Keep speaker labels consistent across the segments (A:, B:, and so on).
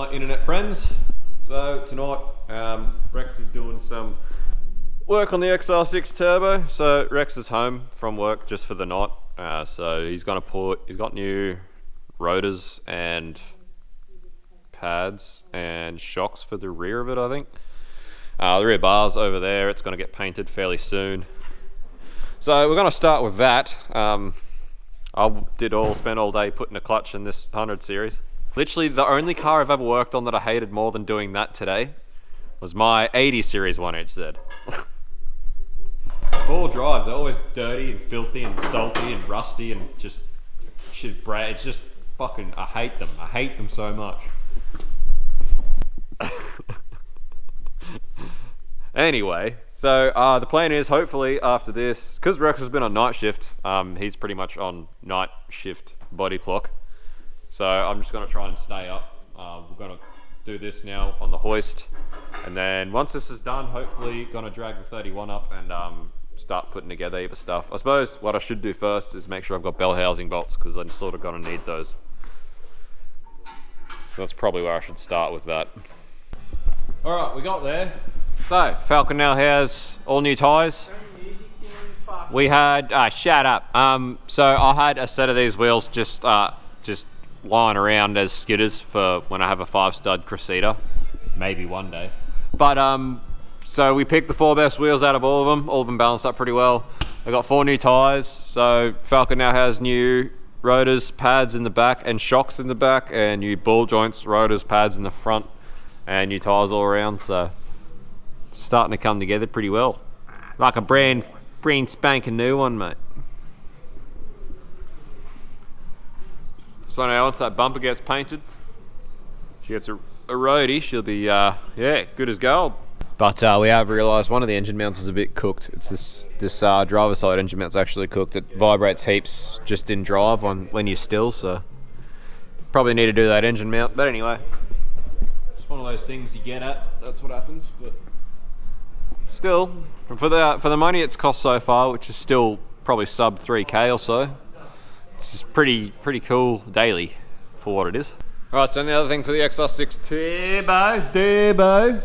A: my internet friends. So tonight Rex is doing some work on the XR6 turbo. So Rex is home from work just for the night, so he's got new rotors and pads and shocks for the rear of it, I think. The rear bar's over there. It's going to get painted fairly soon, so we're going to start with that. I spent all day putting a clutch in this 100 series. Literally the only car I've ever worked on that I hated more than doing that today was my 80 series 1HZ. Four drives are always dirty and filthy and salty and rusty and just shit. It's just fucking, I hate them. I hate them so much. Anyway, so the plan is hopefully after this, because Rex has been on night shift, he's pretty much on night shift body clock. So I'm just going to try and stay up. We're going to do this now on the hoist, and then once this is done, hopefully going to drag the 31 up and start putting together either stuff. I suppose what I should do first is make sure I've got bell housing bolts, because I'm sort of going to need those. So that's probably where I should start with that. Alright, we got there. So Falcon now has all new tyres. We had, shut up. So I had a set of these wheels just lying around as skidders for when I have a 5-stud Cressida, maybe one day. But so we picked the 4 best wheels out of all of them balanced up pretty well. I got 4 new tyres, so Falcon now has new rotors, pads in the back and shocks in the back, and new ball joints, rotors, pads in the front, and new tyres all around. So it's starting to come together pretty well, like a brand spanking new one, mate. So now once that bumper gets painted, she gets a roadie, she'll be yeah, good as gold. But we have realised one of the engine mounts is a bit cooked. It's this driver side engine mount's actually cooked. It vibrates heaps just in drive when you're still, so probably need to do that engine mount. But anyway, just one of those things you get at, that's what happens. But still, for the money it's cost so far, which is still probably sub 3k or so, this is pretty cool daily for what it is. Alright, so the other thing for the XR6 turbo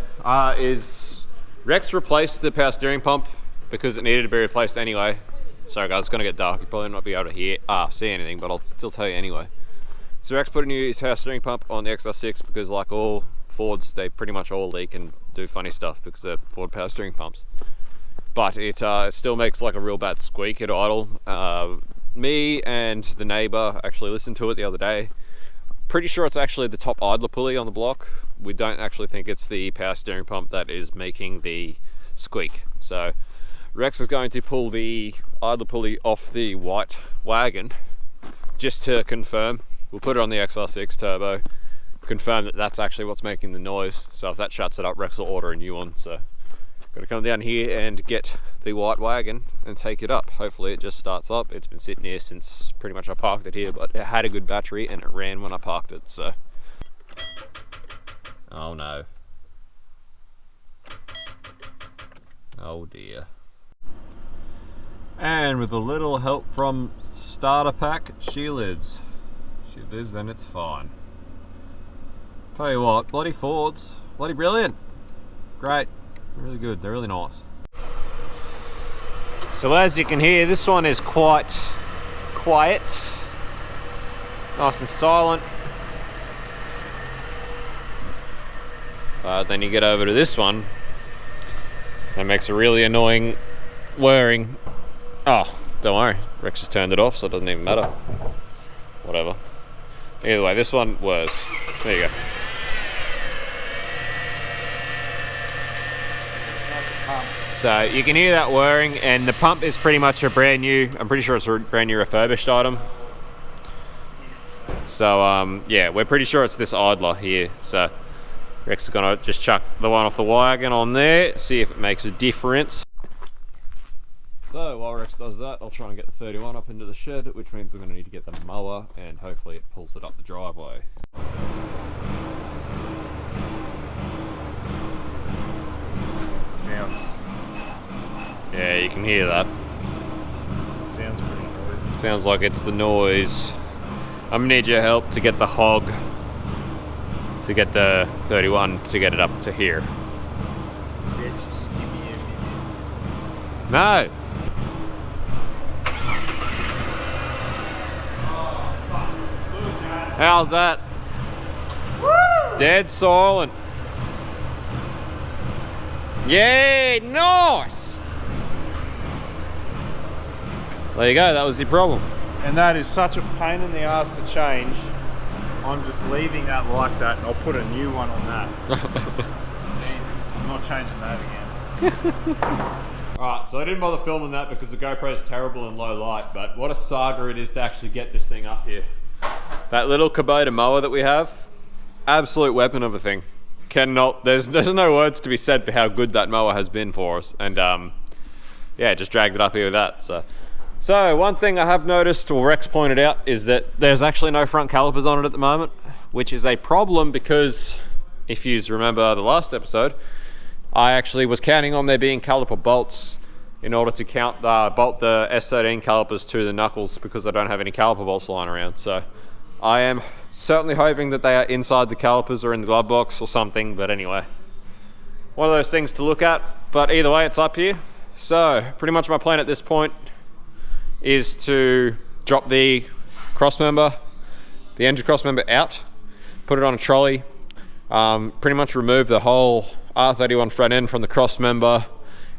A: is Rex replaced the power steering pump because it needed to be replaced anyway. Sorry guys, it's going to get dark. You probably not be able to see anything, but I'll still tell you anyway. So Rex put a new power steering pump on the XR6 because, like all Fords, they pretty much all leak and do funny stuff because they're Ford power steering pumps. But it still makes like a real bad squeak at idle. Me and the neighbour actually listened to it the other day. Pretty sure it's actually the top idler pulley on the block. We don't actually think it's the power steering pump that is making the squeak. So Rex is going to pull the idler pulley off the white wagon just to confirm. We'll put it on the XR6 turbo, confirm that that's actually what's making the noise. So if that shuts it up, Rex will order a new one. So got to come down here and get the white wagon and take it up. Hopefully it just starts up. It's been sitting here since pretty much I parked it here, but it had a good battery and it ran when I parked it, so. Oh no. Oh dear. And with a little help from starter pack, she lives. She lives and it's fine. Tell you what, bloody Fords, bloody brilliant. Great. Really good, they're really nice. So as you can hear, this one is quite quiet, nice and silent. But then you get over to this one, that makes a really annoying whirring. Oh, don't worry, Rex has turned it off, so it doesn't even matter. Whatever. Either way, this one whirs. There you go. So you can hear that whirring, and the pump is pretty much a brand new, I'm pretty sure it's a brand new refurbished item. So yeah, we're pretty sure it's this idler here. So Rex is gonna just chuck the one off the wagon on there, see if it makes a difference. So while Rex does that, I'll try and get the 31 up into the shed, which means I'm gonna need to get the mower, and hopefully it pulls it up the driveway. Yeah, you can hear that.
B: Sounds pretty noisy.
A: Sounds like it's the noise. I'm gonna need your help to get the hog to get the 31 to get it up to here.
B: Just give me a minute.
A: No. How's that? Woo! Dead silent. Yay, nice. There you go, that was the problem.
B: And that is such a pain in the ass to change. I'm just leaving that like that, and I'll put a new one on that. Jesus, I'm not changing that again.
A: Alright, so I didn't bother filming that because the GoPro is terrible in low light, but what a saga it is to actually get this thing up here. That little Kubota mower that we have, absolute weapon of a thing. There's no words to be said for how good that mower has been for us, and yeah, just dragged it up here with that. So one thing I have noticed, or Rex pointed out, is that there's actually no front calipers on it at the moment, which is a problem because if you remember the last episode, I actually was counting on there being caliper bolts in order to bolt the S13 calipers to the knuckles because I don't have any caliper bolts lying around. So I am certainly hoping that they are inside the calipers or in the glove box or something, but anyway, one of those things to look at, but either way it's up here. So pretty much my plan at this point is to drop the crossmember, the engine crossmember out, put it on a trolley, pretty much remove the whole R31 front end from the crossmember,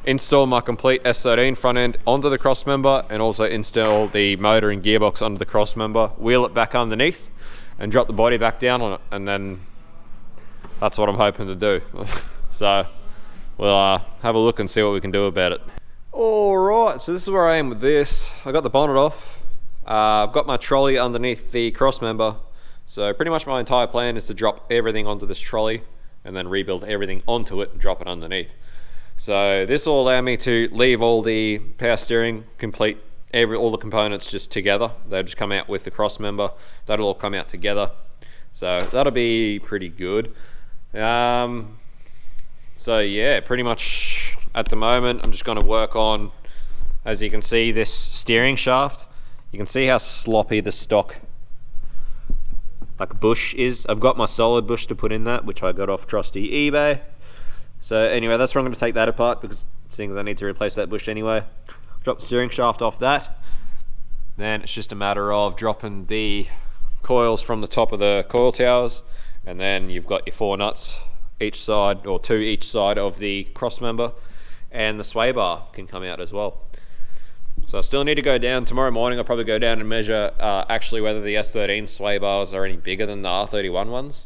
A: install my complete S13 front end onto the crossmember, and also install the motor and gearbox onto the crossmember, wheel it back underneath, and drop the body back down on it, and then that's what I'm hoping to do. So we'll have a look and see what we can do about it. Alright, so this is where I am with this. I got the bonnet off. I've got my trolley underneath the crossmember. So pretty much my entire plan is to drop everything onto this trolley and then rebuild everything onto it and drop it underneath. So this will allow me to leave all the power steering complete, all the components just together. They'll just come out with the crossmember. That'll all come out together. So that'll be pretty good. So yeah, pretty much at the moment I'm just going to work on, as you can see, this steering shaft. You can see how sloppy the stock bush is. I've got my solid bush to put in that, which I got off trusty eBay. So anyway, that's where I'm going to take that apart, because seeing as I need to replace that bush anyway. Drop the steering shaft off that. Then it's just a matter of dropping the coils from the top of the coil towers, and then you've got your 4 nuts each side, or 2 each side of the crossmember, and the sway bar can come out as well. So I still need to go down tomorrow morning. I'll probably go down and measure actually whether the S13 sway bars are any bigger than the R31 ones,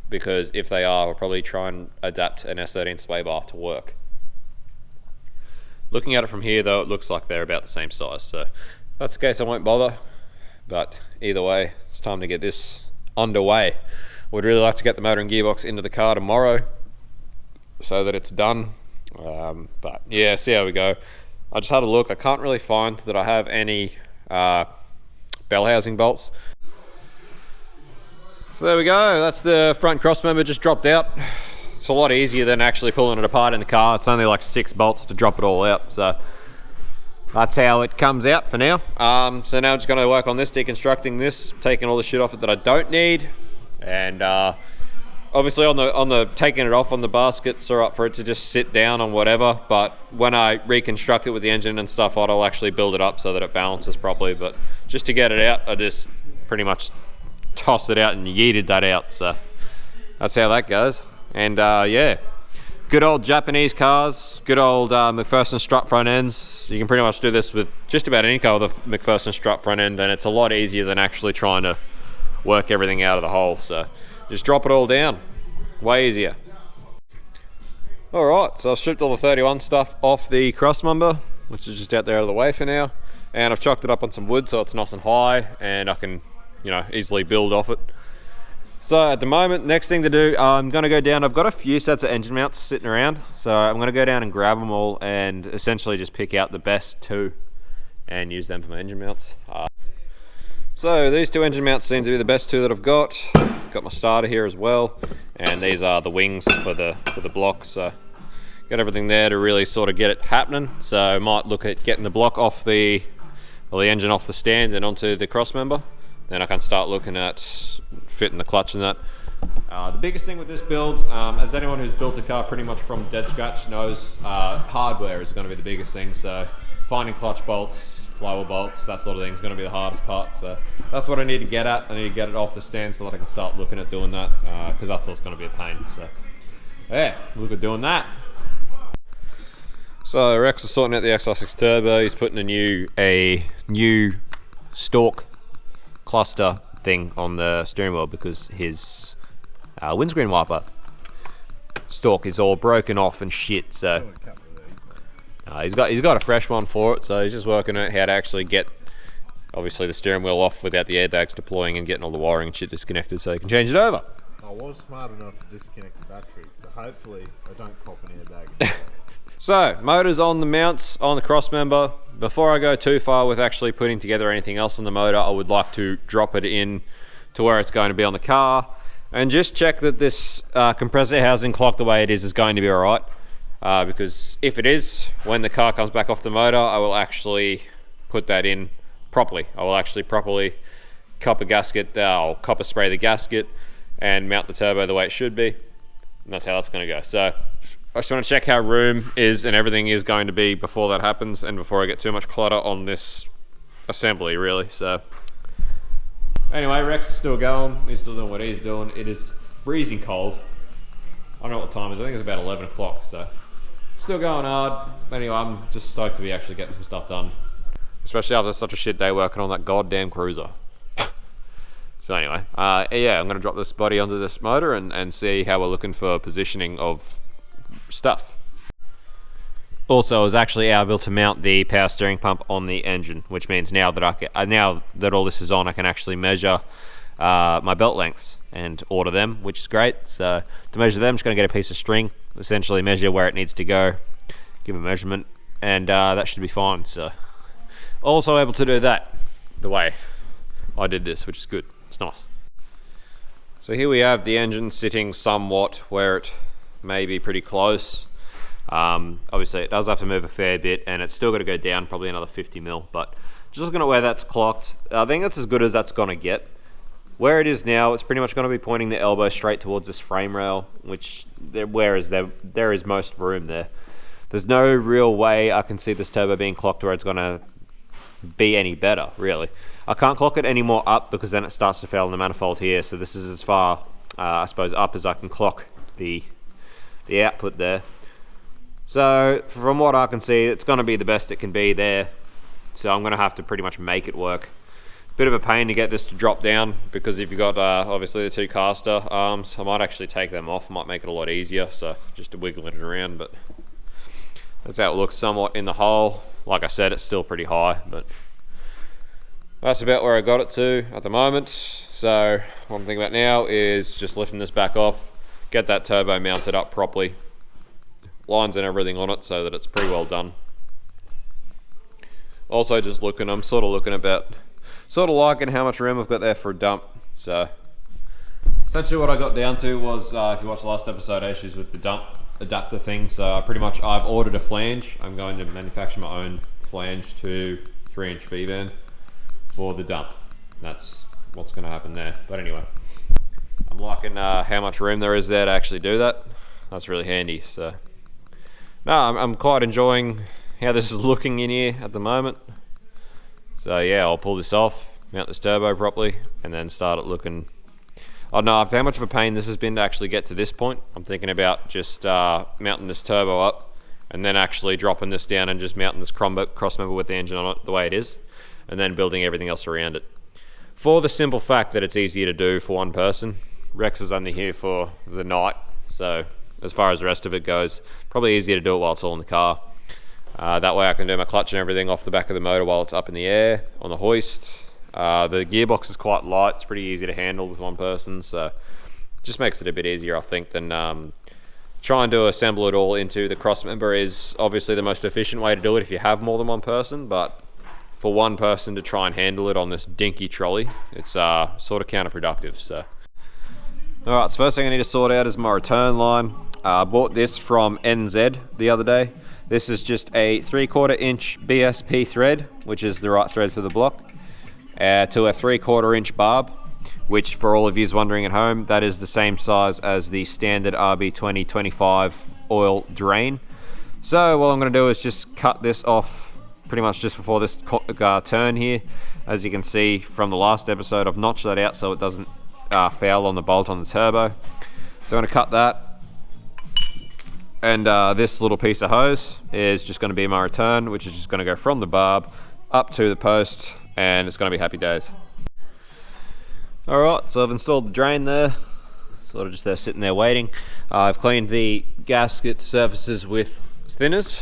A: because if they are, I'll probably try and adapt an S13 sway bar to work. Looking at it from here though, it looks like they're about the same size, so if that's the case I won't bother, but either way it's time to get this underway. Would really like to get the motor and gearbox into the car tomorrow so that it's done, but yeah, see how we go. I just had a look. I can't really find that I have any bell housing bolts. So there we go, that's the front crossmember just dropped out. It's a lot easier than actually pulling it apart in the car. It's only like 6 bolts to drop it all out, so that's how it comes out for now. So now I'm just going to work on this, deconstructing this, taking all the shit off it that I don't need, and obviously on the taking it off on the baskets are up for it to just sit down on whatever, but when I reconstruct it with the engine and stuff on, I'll actually build it up so that it balances properly. But just to get it out, I just pretty much tossed it out and yeeted that out, so that's how that goes. And yeah, good old Japanese cars, good old McPherson strut front ends. You can pretty much do this with just about any car with a McPherson strut front end, and it's a lot easier than actually trying to work everything out of the hole. So just drop it all down, way easier. Alright, so I've stripped all the 31 stuff off the crossmember, which is just out there out of the way for now, and I've chalked it up on some wood so it's nice and high and I can, you know, easily build off it. So at the moment, next thing to do, I'm going to go down. I've got a few sets of engine mounts sitting around, so I'm going to go down and grab them all and essentially just pick out the best 2 and use them for my engine mounts. So these 2 engine mounts seem to be the best 2 that I've got. Got my starter here as well, and these are the wings for the block. So got everything there to really sort of get it happening. So I might look at getting the block off the engine off the stand and onto the crossmember. Then I can start looking at fitting the clutch and that. The biggest thing with this build, as anyone who's built a car pretty much from dead scratch knows, hardware is going to be the biggest thing. So finding clutch bolts, flywheel bolts, that sort of thing is going to be the hardest part. So that's what I need to get at. I need to get it off the stand so that I can start looking at doing that, because that's what's going to be a pain. So yeah, look at doing that. So Rex is sorting out the XR6 turbo. He's putting a new stalk cluster thing on the steering wheel because his windscreen wiper stalk is all broken off and shit. So he's got a fresh one for it. So he's just working out how to actually get obviously the steering wheel off without the airbags deploying and getting all the wiring and shit disconnected, so he can change it over.
B: I was smart enough to disconnect the battery, so hopefully I don't cop an airbag.
A: So, motors on the mounts on the cross member. Before I go too far with actually putting together anything else on the motor, I would like to drop it in to where it's going to be on the car and just check that this compressor housing clocked the way it is going to be alright. Because if it is, when the car comes back off the motor, I will actually put that in properly. I will actually properly copper gasket, I'll copper spray the gasket and mount the turbo the way it should be. And that's how that's going to go. So I just want to check how room is and everything is going to be before that happens and before I get too much clutter on this assembly, really. So anyway, Rex is still going. He's still doing what he's doing. It is freezing cold. I don't know what time it is. I think it's about 11 o'clock. So still going hard. Anyway, I'm just stoked to be actually getting some stuff done. Especially after such a shit day working on that goddamn cruiser. So anyway, yeah, I'm going to drop this body onto this motor and see how we're looking for positioning of stuff. Also, I was actually able to mount the power steering pump on the engine, which means now that now that all this is on, I can actually measure my belt lengths and order them, which is great. So to measure them, I'm just going to get a piece of string, essentially measure where it needs to go, give a measurement, and that should be fine. So also able to do that the way I did this, which is good. It's nice. So here we have the engine sitting somewhat where it may be pretty close. Obviously it does have to move a fair bit and it's still got to go down probably another 50 mil, but just looking at where that's clocked, I think that's as good as that's going to get. Where it is now, it's pretty much going to be pointing the elbow straight towards this frame rail, which there is most room there. There's no real way I can see this turbo being clocked where it's going to be any better, really. I can't clock it any more up because then it starts to fail in the manifold here, so this is as far, I suppose, up as I can clock the output there. So from what I can see, it's going to be the best it can be there, so I'm going to have to pretty much make it work. Bit of a pain to get this to drop down because if you've got obviously the two caster arms, I might actually take them off, might make it a lot easier, so just to wiggle it around, but that's how it looks somewhat in the hole. Like I said, it's still pretty high, but that's about where I got it to at the moment. So what I'm thinking about now is just lifting this back off, get that turbo mounted up properly, lines and everything on it so that it's pretty well done. Also just looking, I'm sort of liking how much room I've got there for a dump. So essentially what I got down to was, if you watched the last episode, issues with the dump adapter thing. So I've ordered a flange. I'm going to manufacture my own flange to 3-inch V-band for the dump. That's what's going to happen there. But anyway, I'm liking how much room there is there to actually do that. That's really handy. So no, I'm quite enjoying how this is looking in here at the moment. So yeah, I'll pull this off, mount this turbo properly, and then start it looking. I don't know how much of a pain this has been to actually get to this point. I'm thinking about just mounting this turbo up and then actually dropping this down and just mounting this cross member with the engine on it the way it is, and then building everything else around it. For the simple fact that it's easier to do for one person. Rex is only here for the night, so as far as the rest of it goes, probably easier to do it while it's all in the car. That way I can do my clutch and everything off the back of the motor while it's up in the air on the hoist. The gearbox is quite light, it's pretty easy to handle with one person, so it just makes it a bit easier, I think, than trying to assemble it all into the cross member is obviously the most efficient way to do it if you have more than one person, but for one person to try and handle it on this dinky trolley, it's sort of counterproductive. So alright, so first thing I need to sort out is my return line. I bought this from NZ the other day. This is just a 3/4 inch BSP thread, which is the right thread for the block, to a 3/4 inch barb, which for all of you wondering at home, that is the same size as the standard RB2025 oil drain. So what I'm going to do is just cut this off pretty much just before this turn here. As you can see from the last episode, I've notched that out so it doesn't foul on the bolt on the turbo. So I'm going to cut that, and this little piece of hose is just going to be my return, which is just going to go from the barb up to the post, and it's going to be happy days. Alright, so I've installed the drain there, sort of just there sitting there waiting. I've cleaned the gasket surfaces with thinners.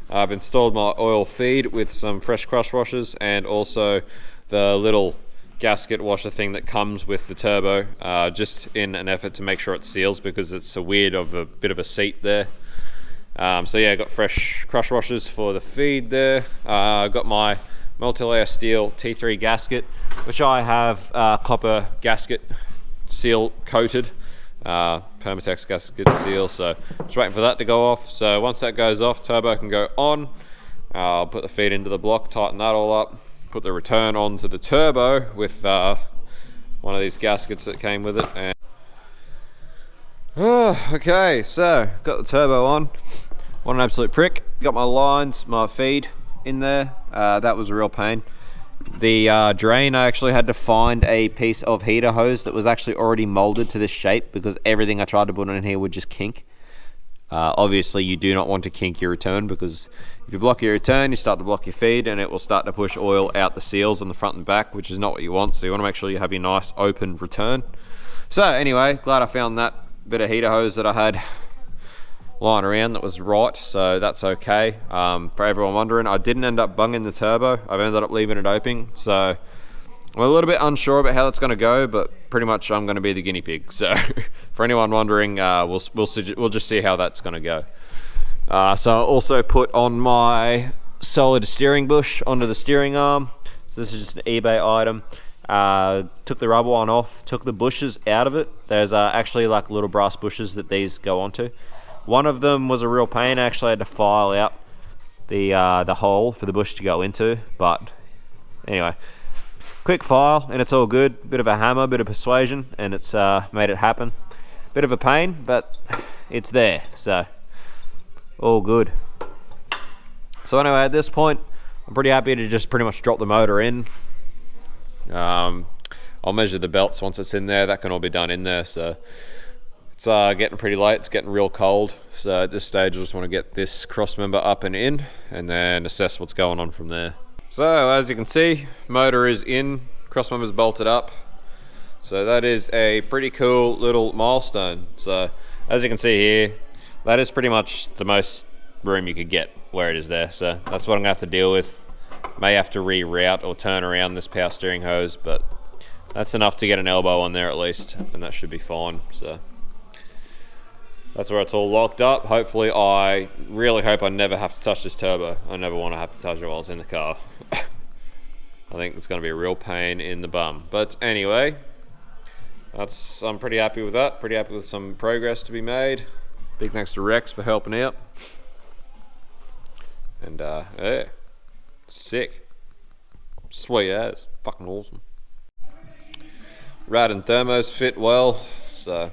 A: I've installed my oil feed with some fresh crush washers, and also the little gasket washer thing that comes with the turbo, just in an effort to make sure it seals, because it's a bit of a seat there. So yeah, I got fresh crush washers for the feed there. I've got my multi-layer steel T3 gasket, which I have copper gasket seal coated, Permatex gasket seal, so just waiting for that to go off. So once that goes off, turbo can go on. I'll put the feed into the block, tighten that all up, put the return onto the turbo with one of these gaskets that came with it. And okay, so got the turbo on. What an absolute prick. Got my lines, my feed in there. That was a real pain. The drain, I actually had to find a piece of heater hose that was actually already molded to this shape, because everything I tried to put in here would just kink. Obviously you do not want to kink your return, because if you block your return, you start to block your feed, and it will start to push oil out the seals on the front and back, which is not what you want. So you want to make sure you have your nice open return. So anyway, glad I found that bit of heater hose that I had lying around that was right, so that's okay. For everyone wondering, I didn't end up bunging the turbo. I've ended up leaving it open, so I'm a little bit unsure about how that's going to go, but pretty much I'm going to be the guinea pig. So for anyone wondering, we'll just see how that's going to go. So I also put on my solid steering bush onto the steering arm. So this is just an eBay item. Took the rubber one off, took the bushes out of it. There's actually like little brass bushes that these go onto. One of them was a real pain. I actually had to file out the hole for the bush to go into, but anyway, quick file and it's all good. Bit of a hammer, bit of persuasion, and it's made it happen. Bit of a pain, but it's there, so all good. So anyway, at this point, I'm pretty happy to just pretty much drop the motor in. I'll measure the belts once it's in there. That can all be done in there. So it's getting pretty late, it's getting real cold, so at this stage I just want to get this cross member up and in, and then assess what's going on from there. So as you can see, motor is in, cross member's bolted up, so that is a pretty cool little milestone. So as you can see here, that is pretty much the most room you could get where it is there, so that's what I'm going to have to deal with. May have to reroute or turn around this power steering hose, but that's enough to get an elbow on there at least, and that should be fine. So that's where it's all locked up. Hopefully, I really hope I never have to touch this turbo. I never want to have to touch it while it's in the car. I think it's going to be a real pain in the bum. But anyway, I'm pretty happy with that. Pretty happy with some progress to be made. Big thanks to Rex for helping out. And yeah, sick. Sweet as. Fucking awesome. Rad and thermos fit well, so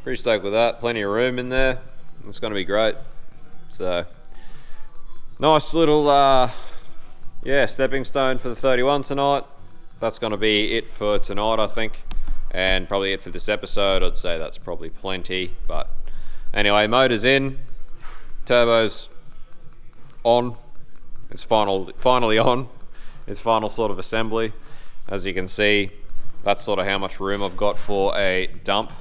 A: pretty stoked with that. Plenty of room in there. It's going to be great. So nice little yeah, stepping stone for the 31 tonight. That's going to be it for tonight, I think, and probably it for this episode. I'd say that's probably plenty, but anyway, motor's in, turbo's on. It's finally on. It's final sort of assembly. As you can see, that's sort of how much room I've got for a dump.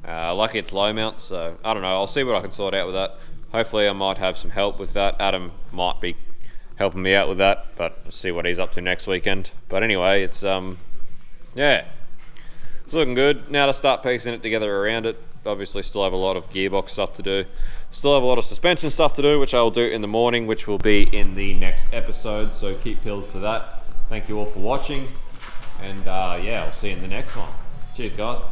A: Lucky it's low mount, so I don't know, I'll see what I can sort out with that. Hopefully I might have some help with that. Adam might be helping me out with that, but we'll see what he's up to next weekend. But anyway, it's yeah, it's looking good. Now to start piecing it together around it. Obviously still have a lot of gearbox stuff to do. Still have a lot of suspension stuff to do, which I will do in the morning, which will be in the next episode, so keep peeled for that. Thank you all for watching, and yeah, I'll see you in the next one. Cheers guys.